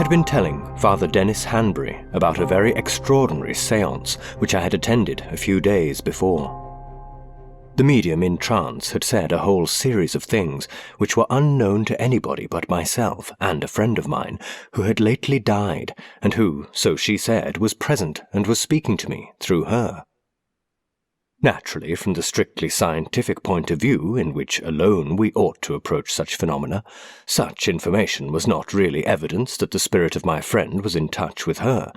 had been telling Father Dennis Hanbury about a very extraordinary séance which I had attended a few days before. The medium in trance had said a whole series of things which were unknown to anybody but myself and a friend of mine who had lately died, and who, so she said, was present and was speaking to me through her. Naturally, from the strictly scientific point of view, in which alone we ought to approach such phenomena, such information was not really evidence that the spirit of my friend was in touch with her,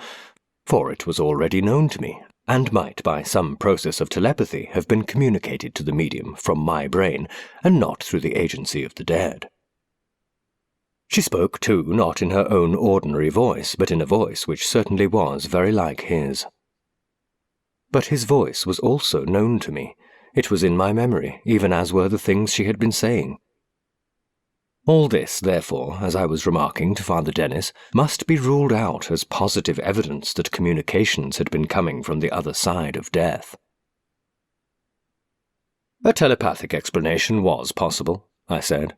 for it was already known to me, and might by some process of telepathy have been communicated to the medium from my brain, and not through the agency of the dead. She spoke, too, not in her own ordinary voice, but in a voice which certainly was very like his. But his voice was also known to me. It was in my memory, even as were the things she had been saying. All this, therefore, as I was remarking to Father Dennis, must be ruled out as positive evidence that communications had been coming from the other side of death. A telepathic explanation was possible, I said,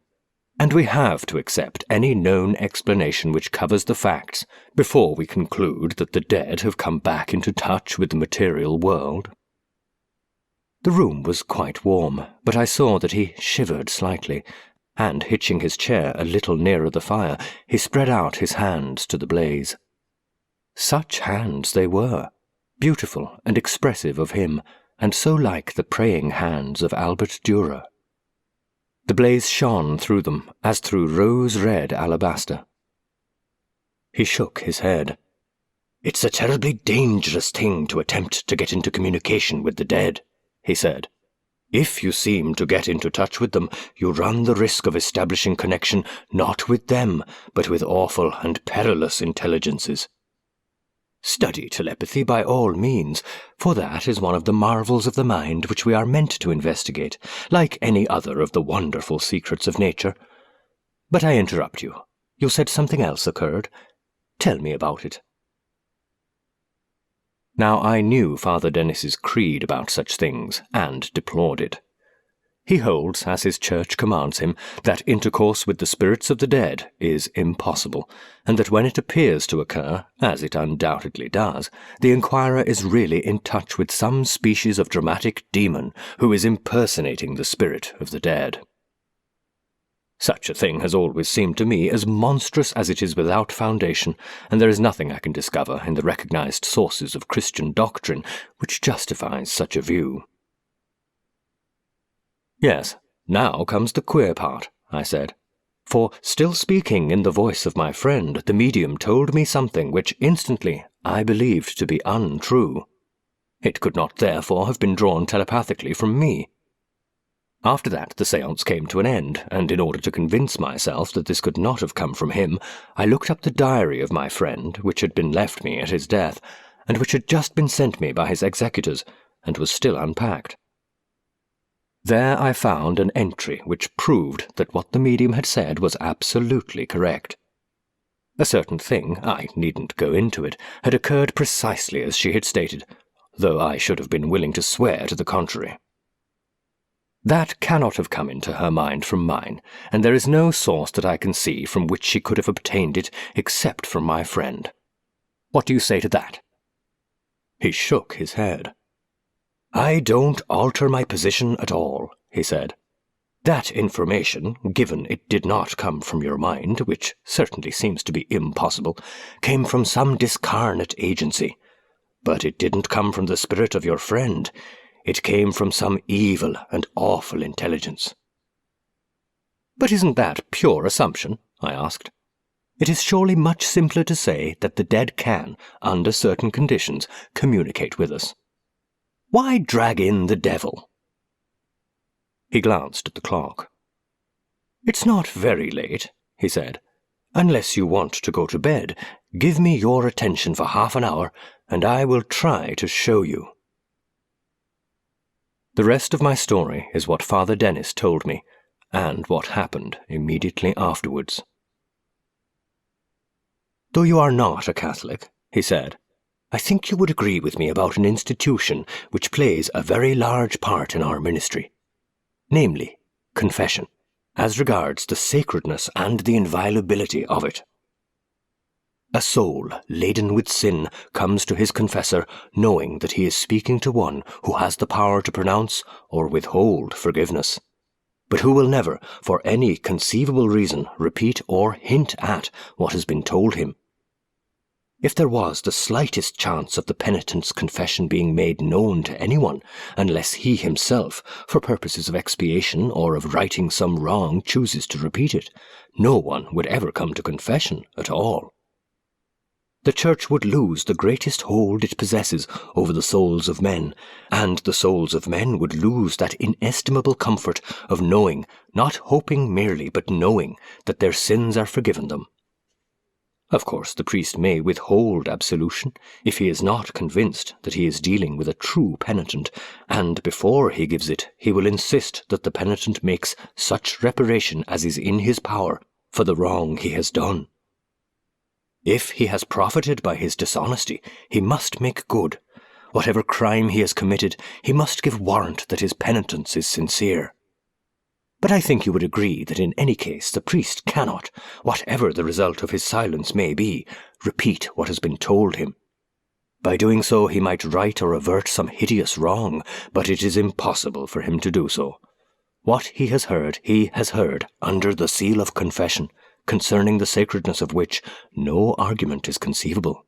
and we have to accept any known explanation which covers the facts before we conclude that the dead have come back into touch with the material world. The room was quite warm, but I saw that he shivered slightly, and, hitching his chair a little nearer the fire, he spread out his hands to the blaze. Such hands they were, beautiful and expressive of him, and so like the praying hands of Albert Dürer. The blaze shone through them as through rose-red alabaster. He shook his head. "It's a terribly dangerous thing to attempt to get into communication with the dead," he said. "If you seem to get into touch with them, you run the risk of establishing connection not with them, but with awful and perilous intelligences. Study telepathy by all means, for that is one of the marvels of the mind which we are meant to investigate, like any other of the wonderful secrets of nature. But I interrupt you. You said something else occurred. Tell me about it." Now I knew Father Dennis's creed about such things, and deplored it. He holds, as his church commands him, that intercourse with the spirits of the dead is impossible, and that when it appears to occur, as it undoubtedly does, the inquirer is really in touch with some species of dramatic demon who is impersonating the spirit of the dead. Such a thing has always seemed to me as monstrous as it is without foundation, and there is nothing I can discover in the recognized sources of Christian doctrine which justifies such a view. "Yes, now comes the queer part," I said, "for, still speaking in the voice of my friend, the medium told me something which instantly I believed to be untrue. It could not therefore have been drawn telepathically from me. After that the séance came to an end, and in order to convince myself that this could not have come from him, I looked up the diary of my friend, which had been left me at his death, and which had just been sent me by his executors, and was still unpacked. There I found an entry which proved that what the medium had said was absolutely correct. A certain thing, I needn't go into it, had occurred precisely as she had stated, though I should have been willing to swear to the contrary. That cannot have come into her mind from mine, and there is no source that I can see from which she could have obtained it except from my friend. What do you say to that?" He shook his head. "I don't alter my position at all," he said. "That information, given it did not come from your mind, which certainly seems to be impossible, came from some discarnate agency. But it didn't come from the spirit of your friend. It came from some evil and awful intelligence." "But isn't that pure assumption?" I asked. "It is surely much simpler to say that the dead can, under certain conditions, communicate with us. Why drag in the devil?" He glanced at the clock. "It's not very late," he said. "Unless you want to go to bed, give me your attention for half an hour, and I will try to show you." The rest of my story is what Father Dennis told me, and what happened immediately afterwards. "Though you are not a Catholic," he said, "I think you would agree with me about an institution which plays a very large part in our ministry, namely, confession, as regards the sacredness and the inviolability of it." A soul laden with sin comes to his confessor knowing that he is speaking to one who has the power to pronounce or withhold forgiveness, but who will never, for any conceivable reason, repeat or hint at what has been told him. If there was the slightest chance of the penitent's confession being made known to anyone, unless he himself, for purposes of expiation or of righting some wrong, chooses to repeat it, no one would ever come to confession at all. The Church would lose the greatest hold it possesses over the souls of men, and the souls of men would lose that inestimable comfort of knowing, not hoping merely, but knowing, that their sins are forgiven them. Of course, the priest may withhold absolution if he is not convinced that he is dealing with a true penitent, and before he gives it, he will insist that the penitent makes such reparation as is in his power for the wrong he has done. If he has profited by his dishonesty, he must make good. Whatever crime he has committed, he must give warrant that his penitence is sincere. But I think you would agree that in any case the priest cannot, whatever the result of his silence may be, repeat what has been told him. By doing so he might right or avert some hideous wrong, but it is impossible for him to do so. What he has heard under the seal of confession, concerning the sacredness of which no argument is conceivable.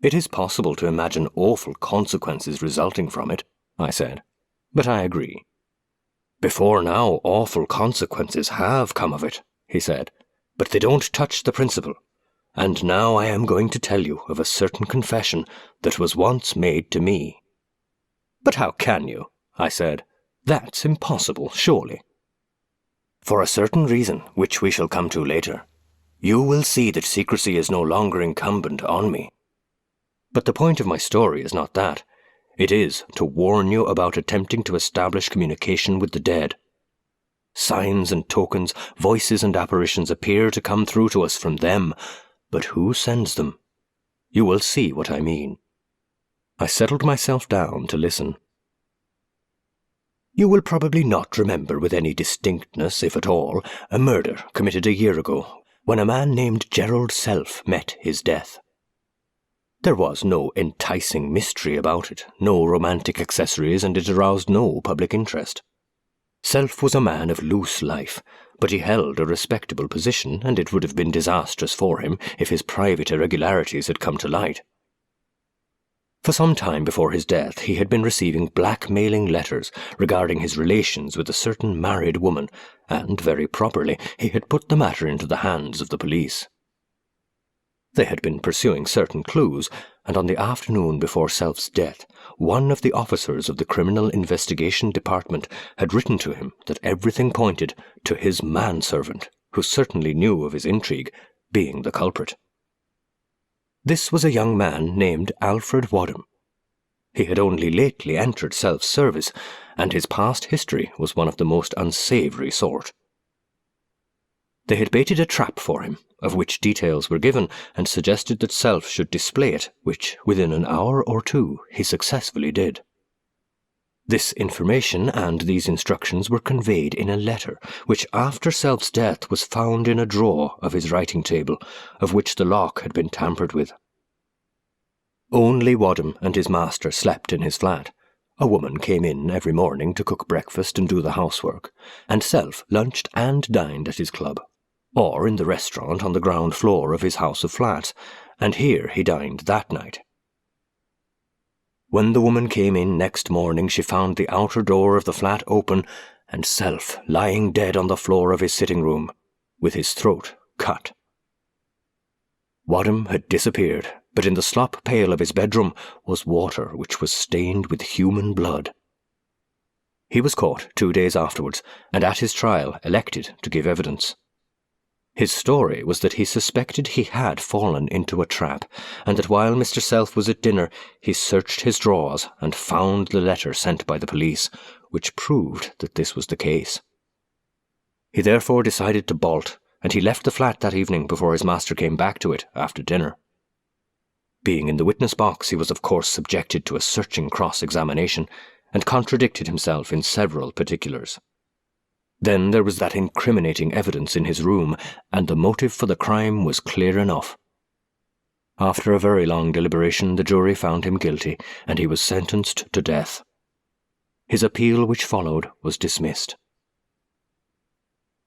It is possible to imagine awful consequences resulting from it, I said, but I agree. Before now, awful consequences have come of it, he said, but they don't touch the principle. And now I am going to tell you of a certain confession that was once made to me. But how can you? I said. That's impossible, surely. For a certain reason, which we shall come to later. You will see that secrecy is no longer incumbent on me. But the point of my story is not that. It is to warn you about attempting to establish communication with the dead. Signs and tokens, voices and apparitions appear to come through to us from them, but who sends them? You will see what I mean. I settled myself down to listen. You will probably not remember with any distinctness, if at all, a murder committed a year ago, when a man named Gerald Self met his death. There was no enticing mystery about it, no romantic accessories, and it aroused no public interest. Self was a man of loose life, but he held a respectable position, and it would have been disastrous for him if his private irregularities had come to light. For some time before his death, he had been receiving blackmailing letters regarding his relations with a certain married woman, and, very properly, he had put the matter into the hands of the police. They had been pursuing certain clues, and on the afternoon before Self's death, one of the officers of the Criminal Investigation Department had written to him that everything pointed to his manservant, who certainly knew of his intrigue, being the culprit. This was a young man named Alfred Wadham. He had only lately entered Self's service, and his past history was one of the most unsavoury sort. They had baited a trap for him, of which details were given, and suggested that Self should display it, which, within an hour or two, he successfully did. This information and these instructions were conveyed in a letter, which after Self's death was found in a drawer of his writing table, of which the lock had been tampered with. Only Wadham and his master slept in his flat. A woman came in every morning to cook breakfast and do the housework, and Self lunched and dined at his club, or in the restaurant on the ground floor of his house of flats, and here he dined that night. When the woman came in next morning, she found the outer door of the flat open, and Self lying dead on the floor of his sitting room, with his throat cut. Wadham had disappeared, but in the slop pail of his bedroom was water which was stained with human blood. He was caught 2 days afterwards, and at his trial elected to give evidence. His story was that he suspected he had fallen into a trap, and that while Mr. Self was at dinner, he searched his drawers and found the letter sent by the police, which proved that this was the case. He therefore decided to bolt, and he left the flat that evening before his master came back to it after dinner. Being in the witness box, he was of course subjected to a searching cross-examination, and contradicted himself in several particulars. Then there was that incriminating evidence in his room, and the motive for the crime was clear enough. After a very long deliberation, the jury found him guilty, and he was sentenced to death. His appeal which followed was dismissed.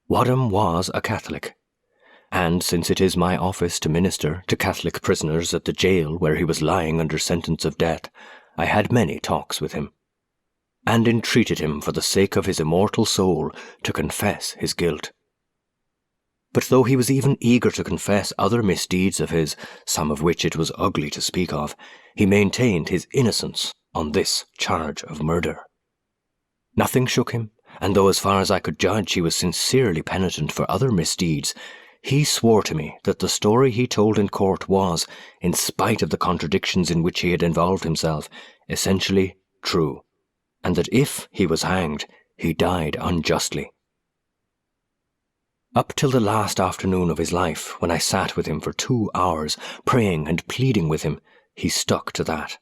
Wadham was a Catholic, and since it is my office to minister to Catholic prisoners at the jail where he was lying under sentence of death, I had many talks with him, and entreated him for the sake of his immortal soul to confess his guilt. But though he was even eager to confess other misdeeds of his, some of which it was ugly to speak of, he maintained his innocence on this charge of murder. Nothing shook him, and though as far as I could judge he was sincerely penitent for other misdeeds, he swore to me that the story he told in court was, in spite of the contradictions in which he had involved himself, essentially true, and that if he was hanged, he died unjustly. Up till the last afternoon of his life, when I sat with him for 2 hours, praying and pleading with him, he stuck to that.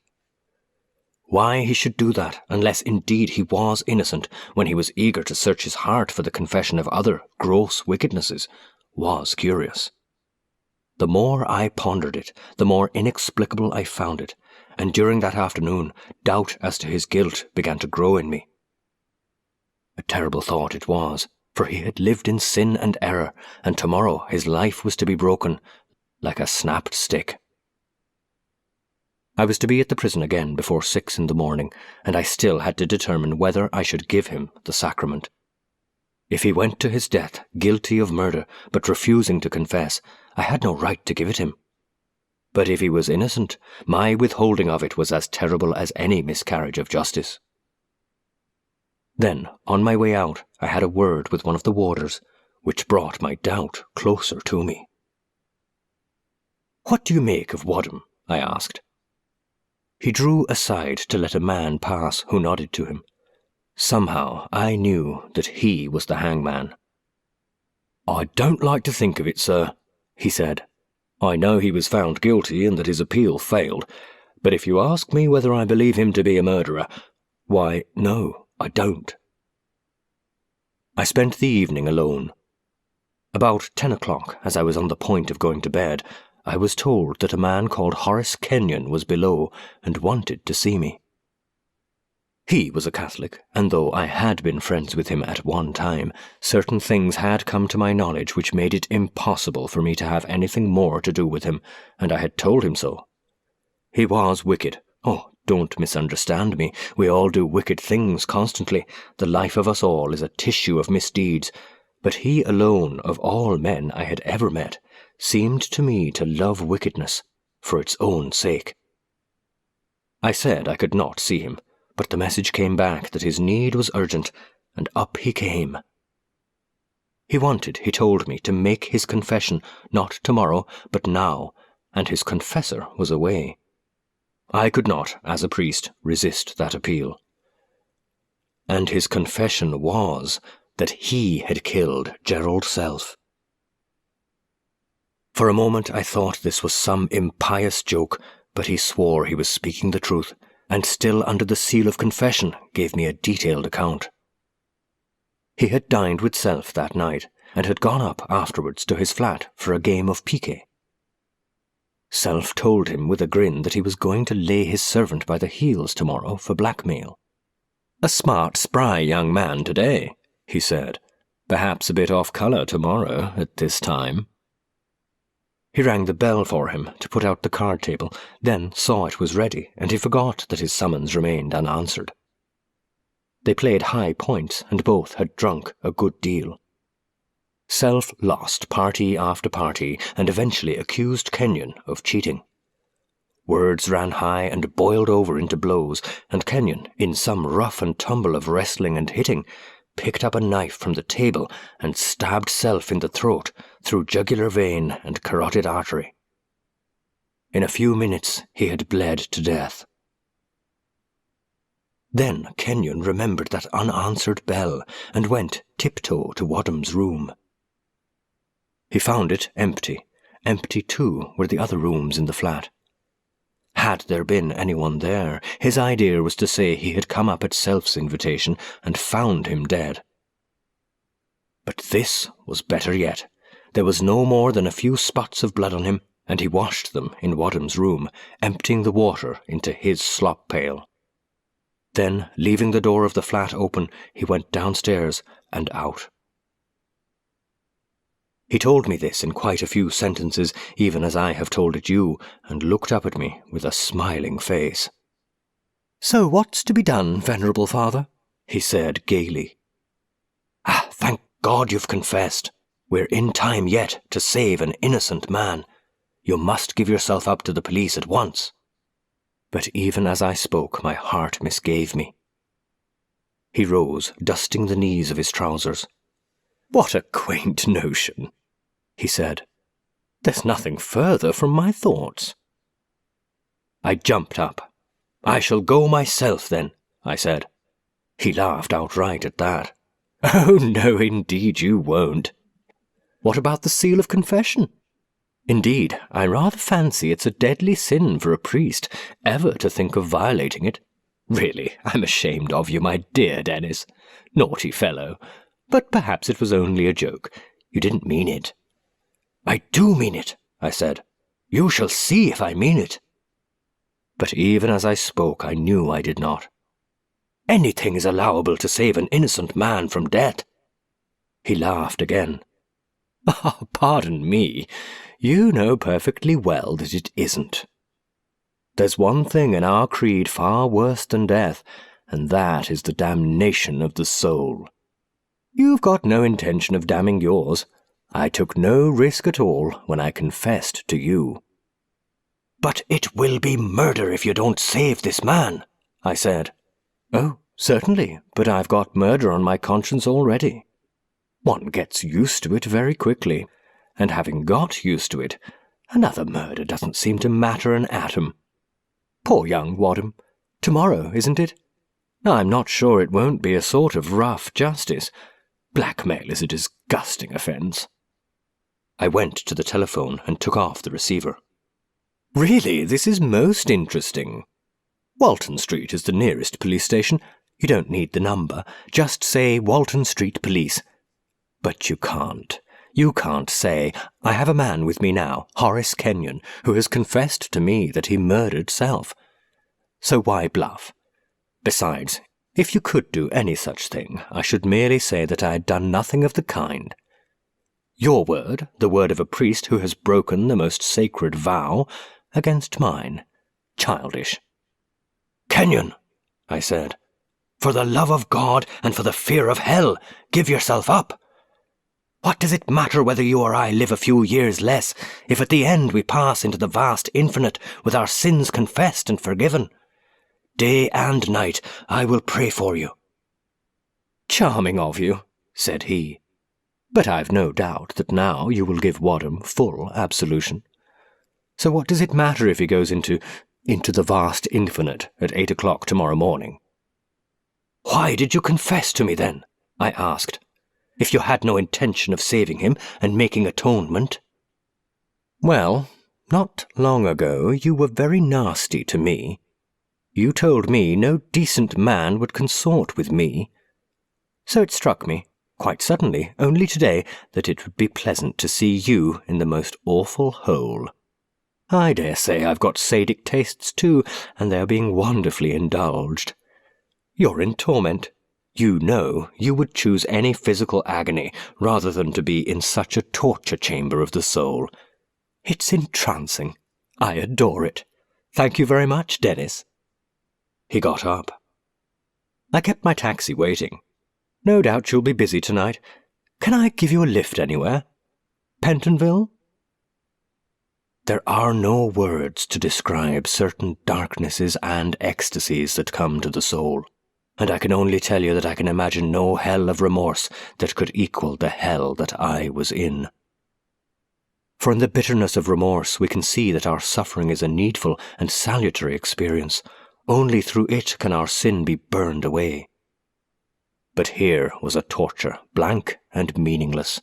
Why he should do that, unless indeed he was innocent, when he was eager to search his heart for the confession of other gross wickednesses, was curious. The more I pondered it, the more inexplicable I found it, and during that afternoon, doubt as to his guilt began to grow in me. A terrible thought it was, for he had lived in sin and error, and tomorrow his life was to be broken like a snapped stick. I was to be at the prison again before 6 in the morning, and I still had to determine whether I should give him the sacrament. If he went to his death guilty of murder, but refusing to confess, I had no right to give it him. But if he was innocent, my withholding of it was as terrible as any miscarriage of justice. Then, on my way out, I had a word with one of the warders, which brought my doubt closer to me. "What do you make of Wadham?" I asked. He drew aside to let a man pass who nodded to him. Somehow I knew that he was the hangman. "I don't like to think of it, sir," he said. "I know he was found guilty and that his appeal failed, but if you ask me whether I believe him to be a murderer, why, no, I don't." I spent the evening alone. About 10 o'clock, as I was on the point of going to bed, I was told that a man called Horace Kenyon was below and wanted to see me. He was a Catholic, and though I had been friends with him at one time, certain things had come to my knowledge which made it impossible for me to have anything more to do with him, and I had told him so. He was wicked. Oh, don't misunderstand me. We all do wicked things constantly. The life of us all is a tissue of misdeeds. But he alone, of all men I had ever met, seemed to me to love wickedness for its own sake. I said I could not see him, but the message came back that his need was urgent, and up he came. He wanted, he told me, to make his confession not tomorrow, but now, and his confessor was away. I could not, as a priest, resist that appeal. And his confession was that he had killed Gerald Self. For a moment I thought this was some impious joke, but he swore he was speaking the truth, and still under the seal of confession gave me a detailed account. He had dined with Self that night, and had gone up afterwards to his flat for a game of piquet. Self told him with a grin that he was going to lay his servant by the heels tomorrow for blackmail. "A smart, spry young man today," he said. "Perhaps a bit off colour tomorrow at this time." He rang the bell for him to put out the card table, then saw it was ready, and he forgot that his summons remained unanswered. They played high points, and both had drunk a good deal. Self lost party after party, and eventually accused Kenyon of cheating. Words ran high and boiled over into blows, and Kenyon, in some rough and tumble of wrestling and hitting, picked up a knife from the table and stabbed Self in the throat through jugular vein and carotid artery. In a few minutes he had bled to death. Then Kenyon remembered that unanswered bell and went tiptoe to Wadham's room. He found it empty. Empty, too, were the other rooms in the flat. Had there been anyone there, his idea was to say he had come up at Self's invitation and found him dead. But this was better yet. There was no more than a few spots of blood on him, and he washed them in Wadham's room, emptying the water into his slop pail. Then, leaving the door of the flat open, he went downstairs and out. He told me this in quite a few sentences, even as I have told it you, and looked up at me with a smiling face. "So what's to be done, venerable father?" he said gaily. "Ah, thank God you've confessed. We're in time yet to save an innocent man. You must give yourself up to the police at once." But even as I spoke, my heart misgave me. He rose, dusting the knees of his trousers. "What a quaint notion," he said. "There's nothing further from my thoughts." I jumped up. "I shall go myself, then," I said. He laughed outright at that. "Oh, no, indeed you won't." "What about the seal of confession?" "Indeed, I rather fancy it's a deadly sin for a priest ever to think of violating it. Really, I'm ashamed of you, my dear Dennis. Naughty fellow. But perhaps it was only a joke. You didn't mean it." "I do mean it," I said. "You shall see if I mean it." But even as I spoke, I knew I did not. "Anything is allowable to save an innocent man from death." He laughed again. "Ah, pardon me. You know perfectly well that it isn't. There's one thing in our creed far worse than death, and that is the damnation of the soul. You've got no intention of damning yours. I took no risk at all when I confessed to you." "But it will be murder if you don't save this man," I said. "Oh, certainly, but I've got murder on my conscience already. One gets used to it very quickly, and having got used to it, another murder doesn't seem to matter an atom. Poor young Wadham. Tomorrow, isn't it? I'm not sure it won't be a sort of rough justice. Blackmail is a disgusting offence." I went to the telephone and took off the receiver. "Really, this is most interesting. Walton Street is the nearest police station. You don't need the number. Just say Walton Street Police. But you can't. You can't say, 'I have a man with me now, Horace Kenyon, who has confessed to me that he murdered Self.' So why bluff? Besides, if you could do any such thing, I should merely say that I had done nothing of the kind. Your word, the word of a priest who has broken the most sacred vow, against mine. Childish." "Kenyon," I said, "for the love of God and for the fear of hell, give yourself up. What does it matter whether you or I live a few years less, if at the end we pass into the vast infinite with our sins confessed and forgiven? Day and night I will pray for you." "Charming of you," said he. "But I've no doubt that now you will give Wadham full absolution. So what does it matter if he goes into the vast infinite at 8 o'clock tomorrow morning?" "Why did you confess to me then?" I asked. "If you had no intention of saving him and making atonement?" "Well, not long ago you were very nasty to me. You told me no decent man would consort with me. So it struck me, quite suddenly, only today, that it would be pleasant to see you in the most awful hole. I dare say I've got sadic tastes too, and they're being wonderfully indulged. You're in torment. You know you would choose any physical agony rather than to be in such a torture chamber of the soul. It's entrancing. I adore it. Thank you very much, Dennis." He got up. "I kept my taxi waiting. No doubt you'll be busy tonight. Can I give you a lift anywhere? Pentonville?" There are no words to describe certain darknesses and ecstasies that come to the soul, and I can only tell you that I can imagine no hell of remorse that could equal the hell that I was in. For in the bitterness of remorse we can see that our suffering is a needful and salutary experience. Only through it can our sin be burned away. But here was a torture, blank and meaningless.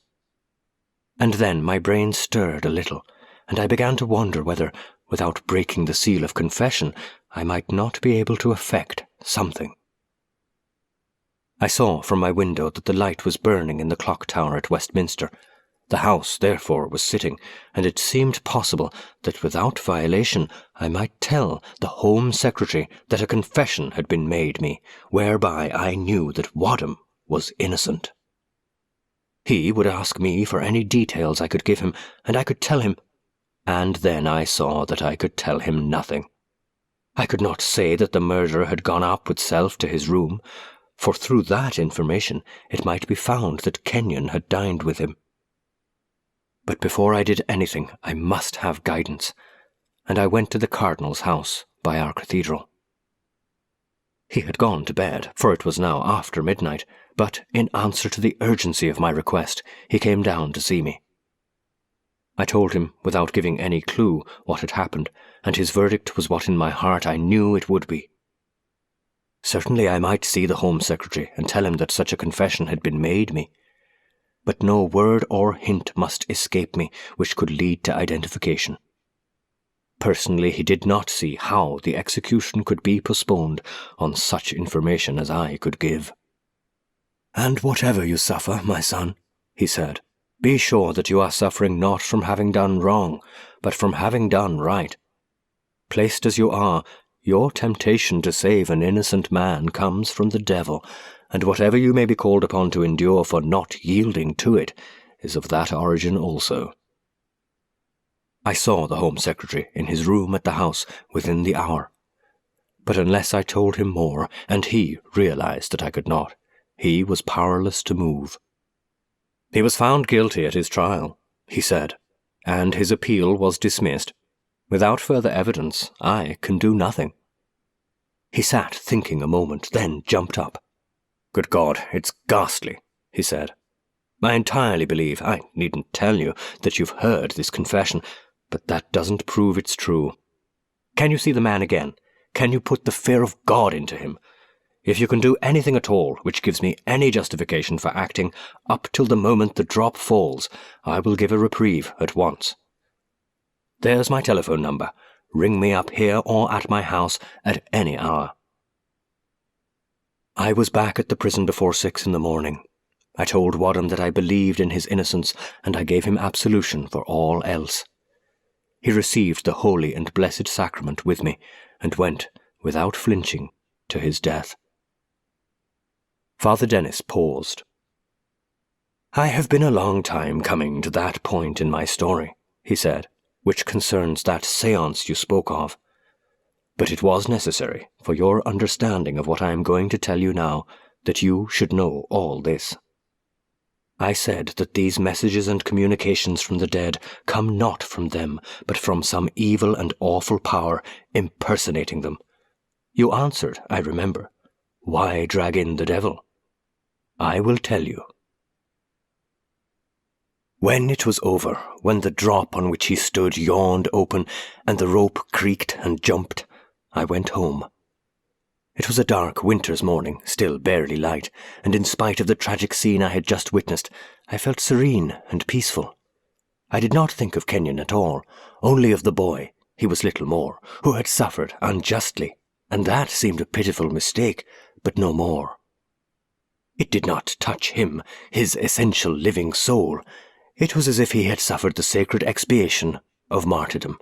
And then my brain stirred a little, and I began to wonder whether, without breaking the seal of confession, I might not be able to effect something. I saw from my window that the light was burning in the clock tower at Westminster. The house, therefore, was sitting, and it seemed possible that without violation I might tell the Home Secretary that a confession had been made me, whereby I knew that Wadham was innocent. He would ask me for any details I could give him, and I could tell him, and then I saw that I could tell him nothing. I could not say that the murderer had gone up with self to his room, for through that information it might be found that Kenyon had dined with him. But before I did anything, I must have guidance, and I went to the Cardinal's house by our cathedral. He had gone to bed, for it was now after midnight, but in answer to the urgency of my request, he came down to see me. I told him, without giving any clue, what had happened, and his verdict was what in my heart I knew it would be. Certainly I might see the Home Secretary and tell him that such a confession had been made me, but no word or hint must escape me which could lead to identification. Personally, he did not see how the execution could be postponed on such information as I could give. "And whatever you suffer, my son," he said, "be sure that you are suffering not from having done wrong, but from having done right. Placed as you are, your temptation to save an innocent man comes from the devil, and whatever you may be called upon to endure for not yielding to it is of that origin also." I saw the Home Secretary in his room at the house within the hour, but unless I told him more, and he realized that I could not, he was powerless to move. He was found guilty at his trial, he said, and his appeal was dismissed. Without further evidence, I can do nothing. He sat thinking a moment, then jumped up. "Good God, it's ghastly," he said. "I entirely believe, I needn't tell you, that you've heard this confession, but that doesn't prove it's true. Can you see the man again? Can you put the fear of God into him? If you can do anything at all which gives me any justification for acting up till the moment the drop falls, I will give a reprieve at once. There's my telephone number. Ring me up here or at my house at any hour." I was back at the prison before 6 in the morning. I told Wadham that I believed in his innocence, and I gave him absolution for all else. He received the holy and blessed sacrament with me, and went, without flinching, to his death. Father Dennis paused. "I have been a long time coming to that point in my story," he said, "which concerns that séance you spoke of. But it was necessary, for your understanding of what I am going to tell you now, that you should know all this. I said that these messages and communications from the dead come not from them, but from some evil and awful power impersonating them. You answered, I remember, 'Why drag in the devil?' I will tell you. When it was over, when the drop on which he stood yawned open, and the rope creaked and jumped, I went home. It was a dark winter's morning, still barely light, and in spite of the tragic scene I had just witnessed, I felt serene and peaceful. I did not think of Kenyon at all, only of the boy, he was little more, who had suffered unjustly, and that seemed a pitiful mistake, but no more. It did not touch him, his essential living soul. It was as if he had suffered the sacred expiation of martyrdom,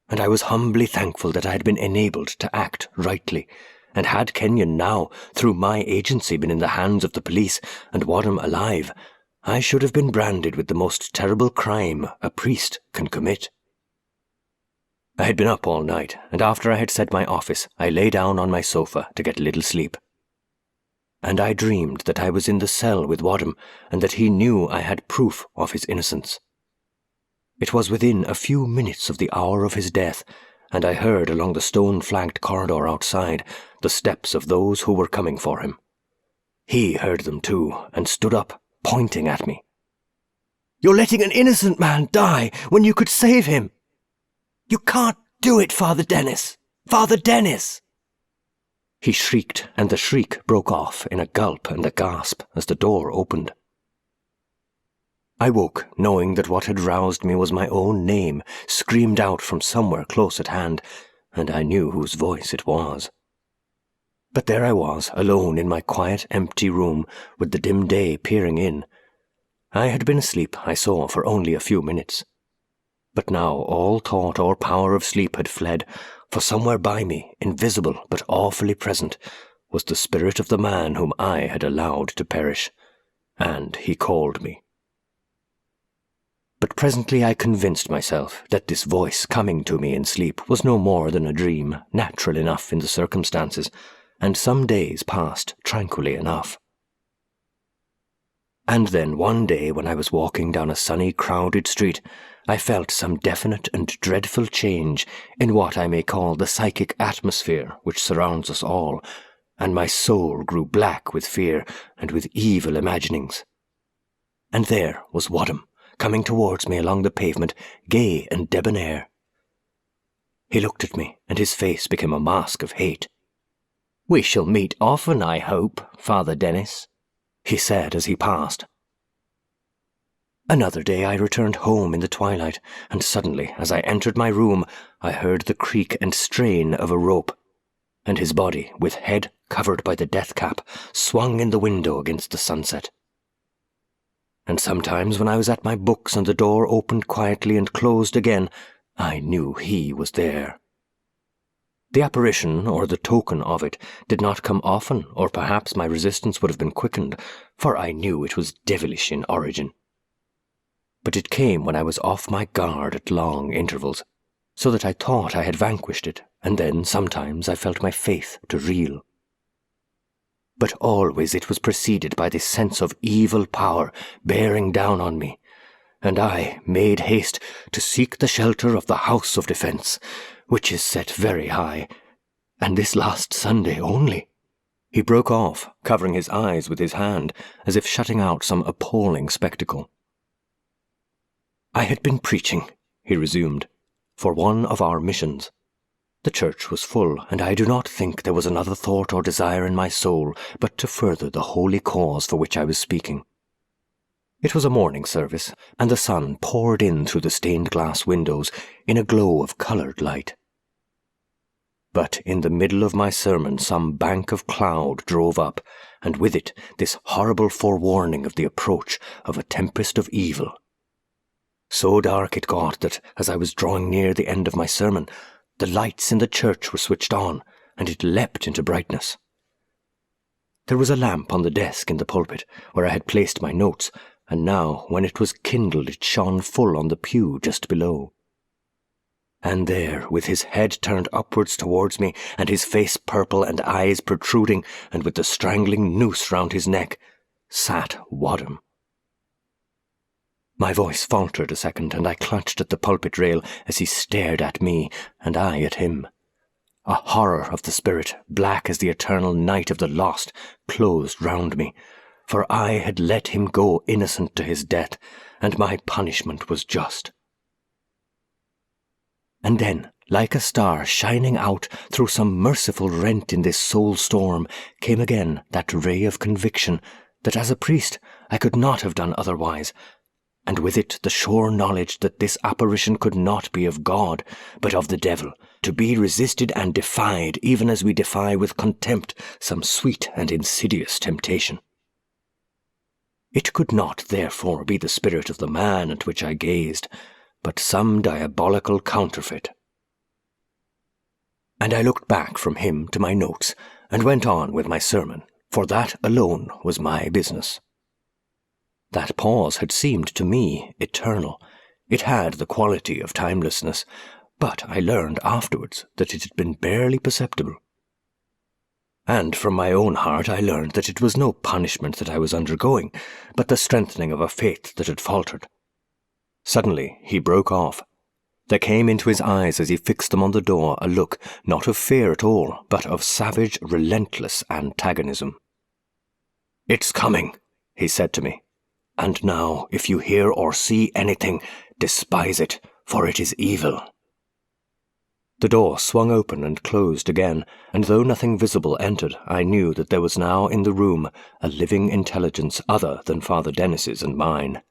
and I was humbly thankful that I had been enabled to act rightly, and had Kenyon now, through my agency, been in the hands of the police, and Wadham alive, I should have been branded with the most terrible crime a priest can commit. I had been up all night, and after I had said my office, I lay down on my sofa to get a little sleep. And I dreamed that I was in the cell with Wadham, and that he knew I had proof of his innocence. It was within a few minutes of the hour of his death, and I heard along the stone-flanked corridor outside the steps of those who were coming for him. He heard them too, and stood up, pointing at me. "You're letting an innocent man die when you could save him! You can't do it, Father Dennis! Father Dennis!" He shrieked, and the shriek broke off in a gulp and a gasp as the door opened. I woke, knowing that what had roused me was my own name, screamed out from somewhere close at hand, and I knew whose voice it was. But there I was, alone in my quiet, empty room, with the dim day peering in, I had been asleep, I saw, for only a few minutes. But now all thought or power of sleep had fled, for somewhere by me, invisible but awfully present, was the spirit of the man whom I had allowed to perish, and he called me. But presently I convinced myself that this voice coming to me in sleep was no more than a dream, natural enough in the circumstances, and some days passed tranquilly enough. And then one day when I was walking down a sunny, crowded street, I felt some definite and dreadful change in what I may call the psychic atmosphere which surrounds us all, and my soul grew black with fear and with evil imaginings. And there was Wadham, coming towards me along the pavement, gay and debonair. He looked at me, and his face became a mask of hate. "We shall meet often, I hope, Father Dennis," he said as he passed. Another day I returned home in the twilight, and suddenly, as I entered my room, I heard the creak and strain of a rope, and his body, with head covered by the death cap, swung in the window against the sunset. And sometimes when I was at my books and the door opened quietly and closed again, I knew he was there. The apparition, or the token of it, did not come often, or perhaps my resistance would have been quickened, for I knew it was devilish in origin. But it came when I was off my guard at long intervals, so that I thought I had vanquished it, and then sometimes I felt my faith to reel. But always it was preceded by this sense of evil power bearing down on me, and I made haste to seek the shelter of the house of defence, which is set very high, and this last Sunday only." He broke off, covering his eyes with his hand, as if shutting out some appalling spectacle. "I had been preaching," he resumed, "for one of our missions. The church was full, and I do not think there was another thought or desire in my soul but to further the holy cause for which I was speaking. It was a morning service, and the sun poured in through the stained-glass windows in a glow of coloured light. But in the middle of my sermon some bank of cloud drove up, and with it this horrible forewarning of the approach of a tempest of evil. So dark it got that, as I was drawing near the end of my sermon, the lights in the church were switched on, and it leapt into brightness. There was a lamp on the desk in the pulpit, where I had placed my notes, and now, when it was kindled, it shone full on the pew just below. And there, with his head turned upwards towards me, and his face purple and eyes protruding, and with the strangling noose round his neck, sat Wadham. My voice faltered a second, and I clutched at the pulpit rail as he stared at me, and I at him. A horror of the spirit, black as the eternal night of the lost, closed round me, for I had let him go innocent to his death, and my punishment was just. And then, like a star shining out through some merciful rent in this soul storm, came again that ray of conviction that as a priest I could not have done otherwise, and with it the sure knowledge that this apparition could not be of God, but of the devil, to be resisted and defied even as we defy with contempt some sweet and insidious temptation. It could not, therefore, be the spirit of the man at which I gazed, but some diabolical counterfeit. And I looked back from him to my notes, and went on with my sermon, for that alone was my business. That pause had seemed to me eternal. It had the quality of timelessness, but I learned afterwards that it had been barely perceptible. And from my own heart I learned that it was no punishment that I was undergoing, but the strengthening of a faith that had faltered. Suddenly he broke off. There came into his eyes as he fixed them on the door a look not of fear at all, but of savage, relentless antagonism. "It's coming," he said to me. "And now, if you hear or see anything, despise it, for it is evil." The door swung open and closed again, and though nothing visible entered, I knew that there was now in the room a living intelligence other than Father Dennis's and mine,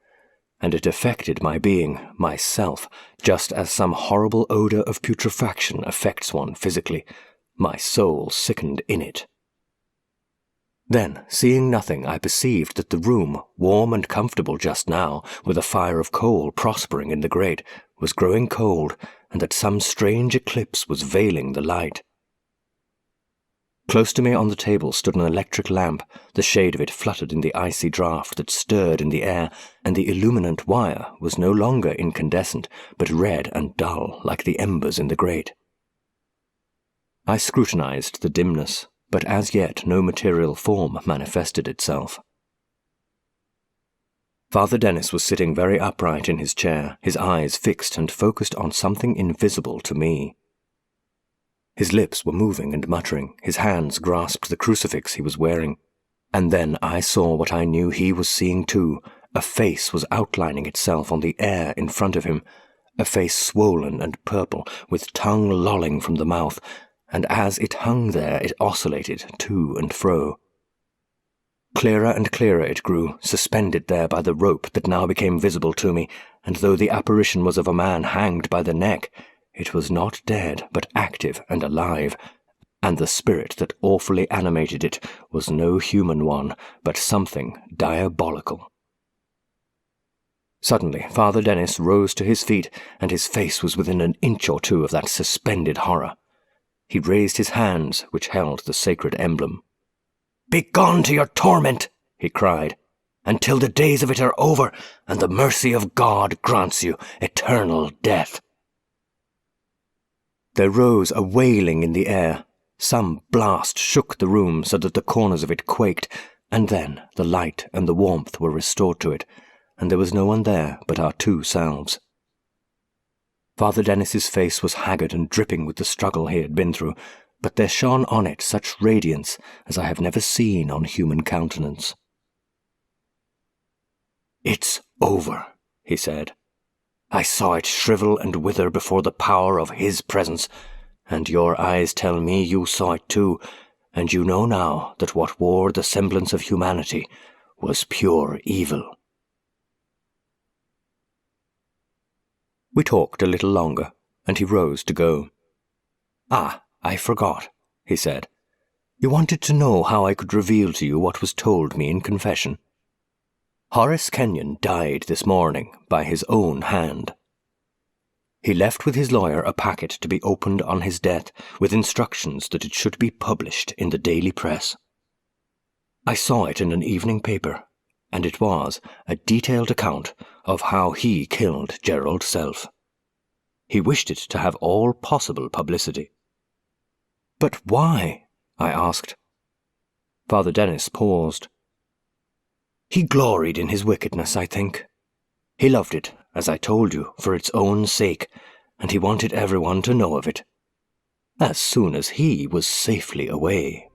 and it affected my being, myself, just as some horrible odour of putrefaction affects one physically. My soul sickened in it. Then, seeing nothing, I perceived that the room, warm and comfortable just now, with a fire of coal prospering in the grate, was growing cold, and that some strange eclipse was veiling the light. Close to me on the table stood an electric lamp. The shade of it fluttered in the icy draught that stirred in the air, and the illuminant wire was no longer incandescent, but red and dull like the embers in the grate. I scrutinized the dimness, but as yet no material form manifested itself. Father Dennis was sitting very upright in his chair, his eyes fixed and focused on something invisible to me. His lips were moving and muttering, his hands grasped the crucifix he was wearing, and then I saw what I knew he was seeing too. A face was outlining itself on the air in front of him, a face swollen and purple, with tongue lolling from the mouth, and as it hung there it oscillated to and fro. Clearer and clearer it grew, suspended there by the rope that now became visible to me, and though the apparition was of a man hanged by the neck, it was not dead, but active and alive, and the spirit that awfully animated it was no human one, but something diabolical. Suddenly, Father Dennis rose to his feet, and his face was within an inch or two of that suspended horror. He raised his hands, which held the sacred emblem. "Begone to your torment," he cried, "until the days of it are over, and the mercy of God grants you eternal death." There rose a wailing in the air. Some blast shook the room so that the corners of it quaked, and then the light and the warmth were restored to it, and there was no one there but our two selves. Father Dennis's face was haggard and dripping with the struggle he had been through, but there shone on it such radiance as I have never seen on human countenance. "It's over," he said. "I saw it shrivel and wither before the power of his presence, and your eyes tell me you saw it too, and you know now that what wore the semblance of humanity was pure evil." We talked a little longer, and he rose to go. "Ah, I forgot," he said. "You wanted to know how I could reveal to you what was told me in confession. Horace Kenyon died this morning by his own hand. He left with his lawyer a packet to be opened on his death, with instructions that it should be published in the daily press. I saw it in an evening paper, and it was a detailed account of how he killed Gerald Self. He wished it to have all possible publicity." "But why?" I asked. Father Dennis paused. "He gloried in his wickedness, I think. He loved it, as I told you, for its own sake, and he wanted everyone to know of it. As soon as he was safely away,